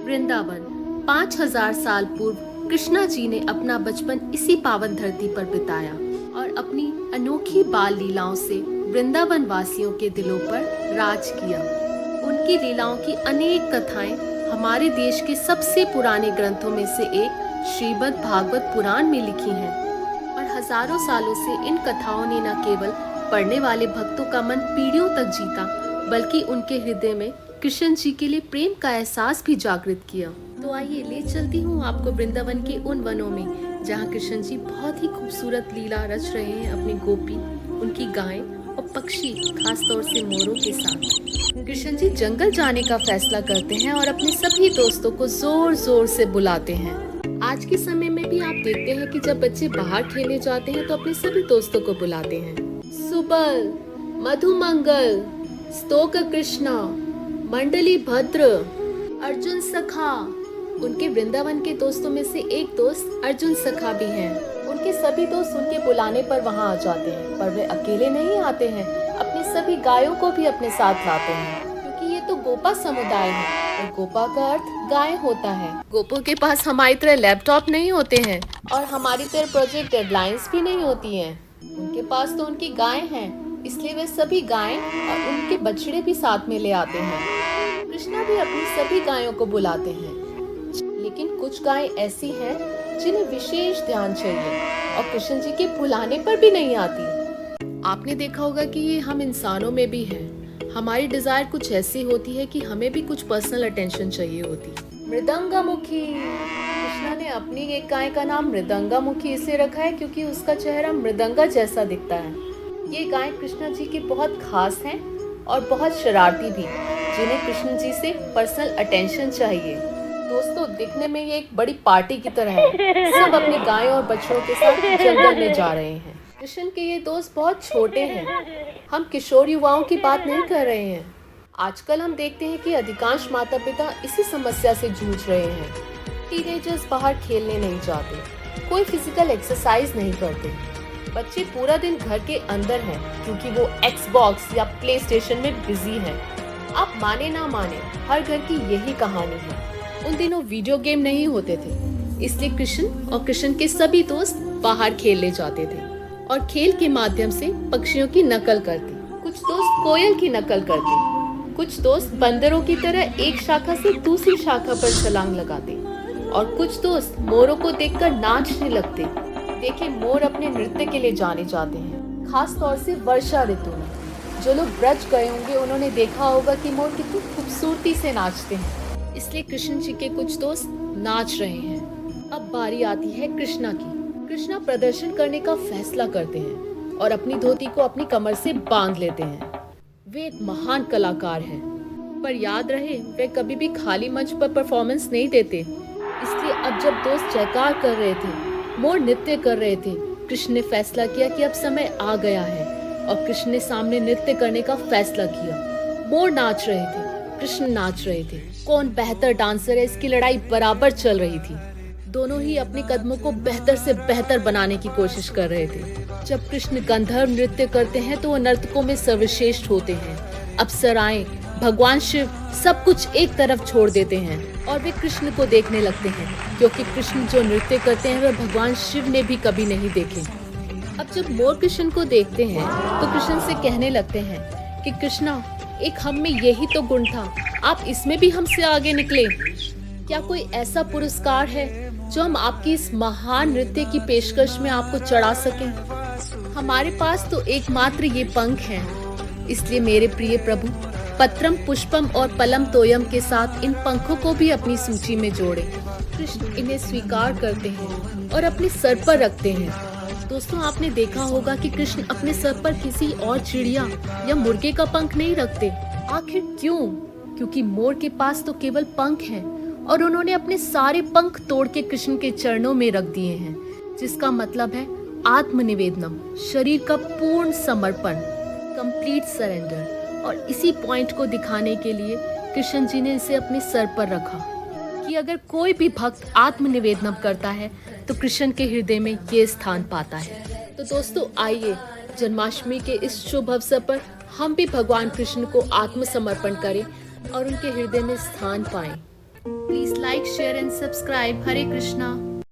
वृंदावन 5000 साल पूर्व कृष्णा जी ने अपना बचपन इसी पावन धरती पर बिताया और अपनी अनोखी बाल लीलाओं से वृंदावन वासियों के दिलों पर राज किया। उनकी लीलाओं की अनेक कथाएं हमारे देश के सबसे पुराने ग्रंथों में से एक श्रीमद् भागवत पुराण में लिखी हैं और हजारों सालों से इन कथाओं ने न केवल पढ़ने वाले भक्तों का मन पीढ़ियों तक जीता, बल्कि उनके हृदय में कृष्ण जी के लिए प्रेम का एहसास भी जागृत किया। तो आइए ले चलती हूँ आपको वृंदावन के उन वनों में जहाँ कृष्ण जी बहुत ही खूबसूरत लीला रच रहे हैं अपनी गोपी, उनकी गाय और पक्षी, खास तौर से मोरों के साथ। कृष्ण जी जंगल जाने का फैसला करते हैं और अपने सभी दोस्तों को जोर जोर से बुलाते हैं। आज के समय में भी आप देखते हैं कि जब बच्चे बाहर खेलने जाते हैं तो अपने सभी दोस्तों को बुलाते हैं। सुबल, मधुमंगल, स्तोक कृष्णा, मंडली भद्र, अर्जुन सखा। उनके वृंदावन के दोस्तों में से एक दोस्त अर्जुन सखा भी हैं। उनके सभी दोस्त उनके बुलाने पर वहां आ जाते हैं, पर वे अकेले नहीं आते हैं, अपने सभी गायों को भी अपने साथ लाते हैं, क्योंकि ये तो गोपा समुदाय है और गोपा का अर्थ गाय होता है। गोपों के पास हमारी तरह लैपटॉप नहीं होते हैं और हमारी तरह प्रोजेक्ट डेडलाइंस भी नहीं होती हैं। उनके पास तो उनकी गाय हैं, इसलिए वे सभी गायें और उनके बछड़े भी साथ में ले आते हैं। कृष्णा भी अपनी सभी गायों को बुलाते हैं, लेकिन कुछ गायें ऐसी हैं जिन्हें विशेष ध्यान चाहिए और कृष्ण जी के बुलाने पर भी नहीं आती। आपने देखा होगा कि ये हम इंसानों में भी है। हमारी डिजायर कुछ ऐसी होती है कि हमें भी कुछ पर्सनल अटेंशन चाहिए होती। मृदंगामुखी। कृष्णा ने अपनी एक गाय का नाम मृदंगामुखी इसलिए रखा है क्योंकि उसका चेहरा मृदंगा जैसा दिखता है। ये गाय कृष्णा जी के बहुत खास हैं और बहुत शरारती भी, जिन्हें कृष्ण जी से पर्सनल अटेंशन चाहिए। दोस्तों, दिखने में ये एक बड़ी पार्टी की तरह है। सब अपने गाय और बछड़ों के साथ जंगल में जा रहे हैं। कृष्ण के ये दोस्त बहुत छोटे हैं। हम किशोर युवाओं की बात नहीं कर रहे हैं। आजकल हम देखते हैं कि अधिकांश माता पिता इसी समस्या से जूझ रहे हैं। टीनेजर्स बाहर खेलने नहीं जाते, कोई फिजिकल एक्सरसाइज नहीं करते। बच्चे पूरा दिन घर के अंदर हैं क्योंकि वो एक्सबॉक्स या प्ले स्टेशन में बिजी हैं। आप माने ना माने, हर घर की यही कहानी है। उन दिनों वीडियो गेम नहीं होते थे, इसलिए कृष्ण और कृष्ण के सभी दोस्त बाहर खेलने जाते थे और खेल के माध्यम से पक्षियों की नकल करते। कुछ दोस्त कोयल की नकल करते, कुछ दोस्त बंदरों की तरह एक शाखा से दूसरी शाखा पर छलांग लगाते और कुछ दोस्त मोरों को देखकर नाचने लगते। देखिए, मोर अपने नृत्य के लिए जाने जाते हैं, खास तौर से वर्षा ऋतु में। जो लोग ब्रज गए होंगे उन्होंने देखा होगा कि मोर कितनी खूबसूरती से नाचते हैं, इसलिए कृष्ण जी के कुछ दोस्त नाच रहे हैं। अब बारी आती है कृष्णा की। कृष्णा प्रदर्शन करने का फैसला करते हैं और अपनी धोती को अपनी कमर से बांध लेते हैं। वे एक महान कलाकार हैं, पर याद रहे वे कभी भी खाली मंच पर परफॉर्मेंस नहीं देते। इसलिए अब जब दोस्त जयकार कर रहे थे, मोर नृत्य कर रहे थे, कृष्ण ने फैसला किया कि अब समय आ गया है और कृष्ण ने सामने नृत्य करने का फैसला किया। मोर नाच रहे थे, कृष्ण नाच रहे थे। कौन बेहतर डांसर है, इसकी लड़ाई बराबर चल रही थी। दोनों ही अपने कदमों को बेहतर से बेहतर बनाने की कोशिश कर रहे थे। जब कृष्ण गंधर्व नृत्य करते हैं तो वो नर्तकों में सर्वश्रेष्ठ होते हैं। अप्सराएं, भगवान शिव सब कुछ एक तरफ छोड़ देते हैं और वे कृष्ण को देखने लगते हैं, क्योंकि कृष्ण जो नृत्य करते हैं वे भगवान शिव ने भी कभी नहीं देखे। अब जब मोर कृष्ण को देखते हैं तो कृष्ण से कहने लगते हैं कि कृष्णा, एक हम में यही तो गुण था, आप इसमें भी हमसे आगे निकले। क्या कोई ऐसा पुरस्कार है जो हम आपकी इस महान नृत्य की पेशकश में आपको चढ़ा सकें? हमारे पास तो एकमात्र ये पंख हैं, इसलिए मेरे प्रिय प्रभु, पत्रम पुष्पम और पलम तोयम के साथ इन पंखों को भी अपनी सूची में जोड़ें। कृष्ण इन्हें स्वीकार करते हैं और अपने सर पर रखते हैं। दोस्तों, आपने देखा होगा कि कृष्ण अपने सर पर किसी और चिड़िया या मुर्गे का पंख नहीं रखते। आखिर क्यों? क्योंकि मोर के पास तो केवल पंख हैं और उन्होंने अपने सारे पंख तोड़ के कृष्ण के चरणों में रख दिए हैं, जिसका मतलब है आत्मनिवेदनम, शरीर का पूर्ण समर्पण, कंप्लीट सरेंडर। और इसी पॉइंट को दिखाने के लिए कृष्ण जी ने इसे अपने सर पर रखा कि अगर कोई भी भक्त आत्मनिवेदन करता है तो कृष्ण के हृदय में ये स्थान पाता है। तो दोस्तों, आइए जन्माष्टमी के इस शुभ अवसर पर हम भी भगवान कृष्ण को आत्मसमर्पण करें और उनके हृदय में स्थान पाएं। Please like, share and subscribe. Hare Krishna.